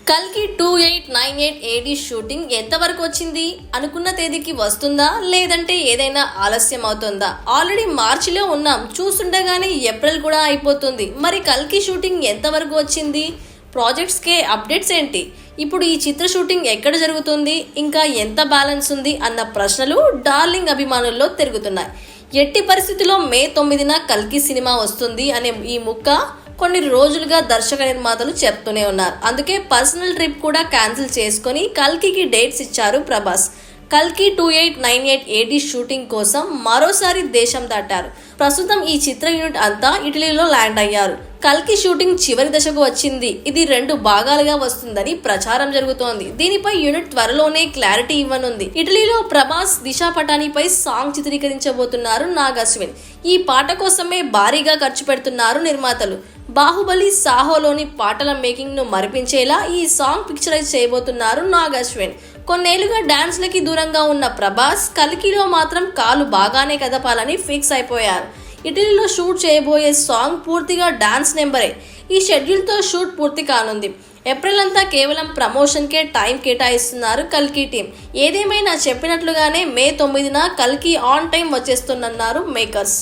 కల్కి 2898 AD shooting ఎంతవరకు వచ్చింది? అనుకున్న తేదీకి వస్తుందా లేదంటే ఏదైనా ఆలస్యం అవుతుందా? ఆల్రెడీ మార్చిలో ఉన్నాం, చూస్తుండగానే ఏప్రిల్ కూడా అయిపోతుంది. మరి కల్కి షూటింగ్ ఎంతవరకు వచ్చింది? ప్రాజెక్ట్స్కే అప్డేట్స్ ఏంటి? ఇప్పుడు ఈ చిత్ర షూటింగ్ ఎక్కడ జరుగుతుంది, ఇంకా ఎంత బ్యాలెన్స్ ఉంది అన్న ప్రశ్నలు డార్లింగ్ అభిమానుల్లో తిరుగుతున్నాయి. ఎట్టి పరిస్థితుల్లో మే 9న కల్కి సినిమా వస్తుంది అనే ఈ ముక్క కొన్ని రోజులుగా దర్శక నిర్మాతలు చెప్తూనే ఉన్నారు. అందుకే పర్సనల్ ట్రిప్ కూడా క్యాన్సిల్ చేసుకొని కల్కికి డేట్స్ ఇచ్చారు ప్రభాస్. కల్కి 2898 AD షూటింగ్ కోసం మరోసారి దేశం దాటారు. ప్రస్తుతం ఈ చిత్ర యూనిట్ అంతా ఇటలీలో ల్యాండ్ అయ్యారు. కల్కి షూటింగ్ చివరి దశకు వచ్చింది. ఇది 2 భాగాలుగా వస్తుందని ప్రచారం జరుగుతోంది. దీనిపై యూనిట్ త్వరలోనే క్లారిటీ ఇవ్వనుంది. ఇటలీలో ప్రభాస్ దిశా పటానీపై సాంగ్ చిత్రీకరించబోతున్నారు నాగ్ అశ్విన్. ఈ పాట కోసమే భారీగా ఖర్చు పెడుతున్నారు నిర్మాతలు. బాహుబలి, సాహోలోని పాటల మేకింగ్ ను మరిపించేలా ఈ సాంగ్ పిక్చరైజ్ చేయబోతున్నారు నాగ్ అశ్విన్. కొన్నేళ్లుగా డాన్స్లకి దూరంగా ఉన్న ప్రభాస్ కల్కిలో మాత్రం కాలు బాగానే కదపాలని ఫిక్స్ అయిపోయారు. ఇటలీలో షూట్ చేయబోయే సాంగ్ పూర్తిగా డాన్స్ నెంబరే. ఈ షెడ్యూల్తో షూట్ పూర్తి కానుంది. ఏప్రిల్ అంతా కేవలం ప్రమోషన్కే టైం కేటాయిస్తున్నారు కల్కి టీం. ఏదేమైనా చెప్పినట్లుగానే మే 9న కల్కి ఆన్ టైం వచ్చేస్తుందన్నారు మేకర్స్.